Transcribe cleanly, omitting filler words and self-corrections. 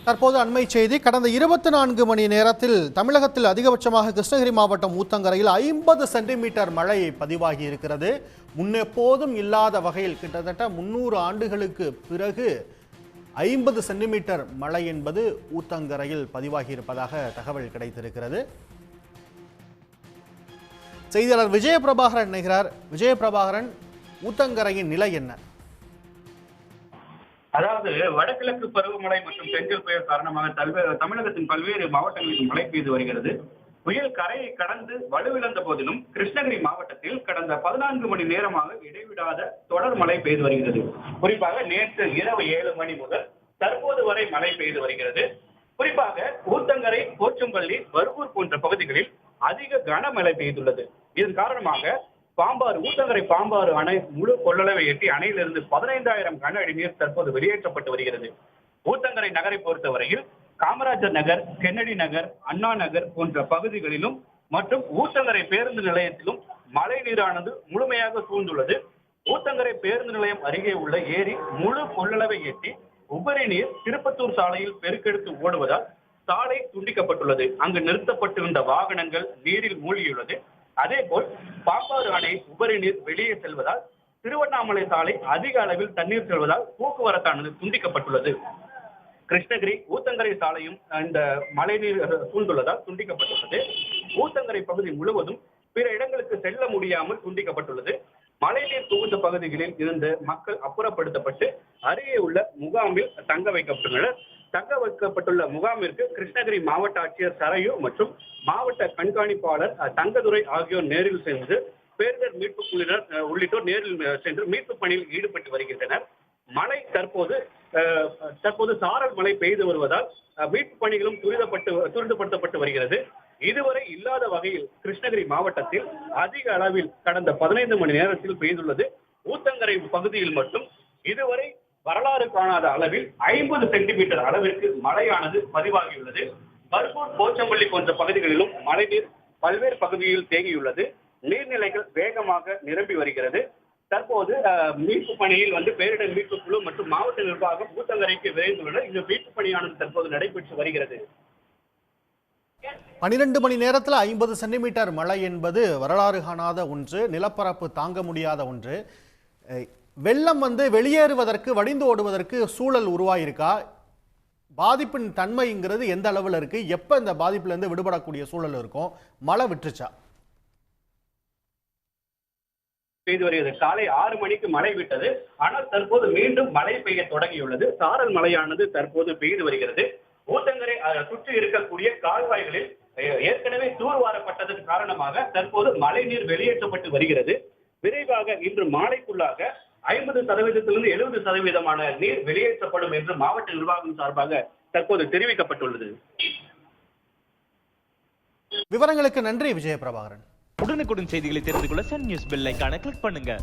தற்போது அண்மை செய்தி. கடந்த 24 மணி நேரத்தில் தமிழகத்தில் அதிகபட்சமாக கிருஷ்ணகிரி மாவட்டம் ஊத்தங்கரையில் 50 சென்டிமீட்டர் மழை பதிவாகி இருக்கிறது. முன்னெப்போதும் இல்லாத வகையில் கிட்டத்தட்ட 300 ஆண்டுகளுக்கு பிறகு 50 சென்டிமீட்டர் மழை என்பது ஊத்தங்கரையில் பதிவாகி இருப்பதாக தகவல் கிடைத்திருக்கிறது. செய்தியாளர் விஜயபிரபாகரன் இணைகிறார். விஜயபிரபாகரன், ஊத்தங்கரையின் நிலை என்ன? அதாவது வடகிழக்கு பருவமழை மற்றும் செங்கல் புயல் காரணமாக தமிழகத்தின் பல்வேறு மாவட்டங்களில் மழை பெய்து வருகிறது. புயல் கரையை கடந்து வலுவிழந்த போதிலும் கிருஷ்ணகிரி மாவட்டத்தில் கடந்த 14 மணி நேரமாக இடைவிடாத தொடர் மழை பெய்து வருகிறது. குறிப்பாக நேற்று இரவு 7 மணி முதல் தற்போது வரை மழை பெய்து வருகிறது. குறிப்பாக ஊத்தங்கரை, போச்சம்பள்ளி, பர்கூர் போன்ற பகுதிகளில் அதிக கனமழை பெய்துள்ளது. இதன் காரணமாக ஊத்தங்கரை பாம்பாறு அணை முழு கொள்ளளவை எட்டி அணையிலிருந்து 15,000 கன அடி நீர் தற்போது வெளியேற்றப்பட்டு வருகிறது. ஊத்தங்கரை நகரை பொறுத்தவரையில் காமராஜர் நகர், கென்னடி நகர், அண்ணா நகர் போன்ற பகுதிகளிலும் மற்றும் ஊத்தங்கரை பேருந்து நிலையத்திலும் மழை நீரானது முழுமையாக சூழ்ந்துள்ளது. ஊத்தங்கரை பேருந்து நிலையம் அருகே உள்ள ஏரி முழு கொள்ளளவை எட்டி உபரி நீர் திருப்பத்தூர் சாலையில் பெருக்கெடுத்து ஓடுவதால் சாலை துண்டிக்கப்பட்டுள்ளது. அங்கு நிறுத்தப்பட்டிருந்த வாகனங்கள் நீரில் மூழ்கியுள்ளது. அதே போல் பாம்பாறு அணை உபரி நீர் வெளியே செல்வதால் திருவண்ணாமலை சாலை அதிக அளவில் தண்ணீர் செல்வதால் போக்குவரத்தானது துண்டிக்கப்பட்டுள்ளது. கிருஷ்ணகிரி ஊத்தங்கரை சாலையும் இந்த மழைநீர் சூழ்ந்துள்ளதால் துண்டிக்கப்பட்டுள்ளது. ஊத்தங்கரை பகுதி முழுவதும் பிற இடங்களுக்கு செல்ல முடியாமல் துண்டிக்கப்பட்டுள்ளது. மழைநீர் புகுந்த பகுதிகளில் இருந்து மக்கள் அப்புறப்படுத்தப்பட்டு அருகே உள்ள முகாமில் தங்க வைக்கப்பட்டுள்ளனர். தங்க வைக்கப்பட்டுள்ள முகாமிற்கு கிருஷ்ணகிரி மாவட்ட ஆட்சியர் சரையு மற்றும் மாவட்ட கண்காணிப்பாளர் தங்கதுரை ஆகியோர் நேரில் சென்று பேரிடர் மீட்பு குழுவினர் உள்ளிட்டோர் நேரில் சென்று மீட்பு பணியில் ஈடுபட்டு வருகின்றனர். மழை தற்போது சாரல் மழை பெய்து வருவதால் மீட்பு பணிகளும் துரிதப்படுத்தப்பட்டு வருகிறது. இதுவரை இல்லாத வகையில் கிருஷ்ணகிரி மாவட்டத்தில் அதிக அளவில் கடந்த 15 மணி நேரத்தில் பெய்துள்ளது. ஊத்தங்கரை பகுதியில் மட்டும் இதுவரை வரலாறு காணாத அளவில் 50 சென்டிமீட்டர் அளவிற்கு மழையானது பதிவாகியுள்ளது. பர்கூர், போச்சம்பள்ளி போன்ற பகுதிகளிலும் மழைநீர் பல்வேறு பகுதிகளில் தேங்கியுள்ளது. நீர்நிலைகள் வேகமாக நிரம்பி வருகிறது. தற்போது மீட்பு பணியில் பேரிடர் மீட்பு குழு மற்றும் மாவட்ட நிர்வாகம் ஊத்தங்கரைக்கு விரைந்துள்ளனர். இந்த மீட்பு பணியானது தற்போது நடைபெற்று வருகிறது. 12 மணி நேரத்தில் 50 சென்டிமீட்டர் மழை என்பது வரலாறு காணாத ஒன்று, நிலப்பரப்பு தாங்க முடியாத ஒன்று. வெள்ளம் வெளியேறுவதற்கு, வடிந்து ஓடுவதற்கு சூழல் உருவாயிருக்கா? பாதிப்பின் தன்மைங்கிறது எந்த அளவில் இருக்கு? எப்ப இந்த பாதிப்புல இருந்து விடுபடக்கூடிய சூழல் இருக்கும்? மழை விட்டுச்சா? பெய்து வருகிறது. காலை 6 மணிக்கு மழை விட்டது. ஆனால் தற்போது மீண்டும் மழை பெய்ய தொடங்கியுள்ளது. சாரல் மழையானது தற்போது பெய்து வருகிறது. ஊத்தங்கரை சுற்றி இருக்கக்கூடிய கால்வாய்களில் ஏற்கனவே தூர்வாரப்பட்டதன் காரணமாக தற்போது மழை நீர் வெளியேற்றப்பட்டு வருகிறது. விரைவாக இன்று மாலைக்குள்ளாக 50%லிருந்து 70% நீர் வெளியேற்றப்படும் என்று மாவட்ட நிர்வாகம் சார்பாக தற்போது தெரிவிக்கப்பட்டுள்ளது. விவரங்களுக்கு நன்றி விஜயபிரபாகரன். உடனுக்குடன் செய்திகளை தெரிந்து கொள்ள சன் நியூஸ் பெல் ஐகானை கிளிக் பண்ணுங்க.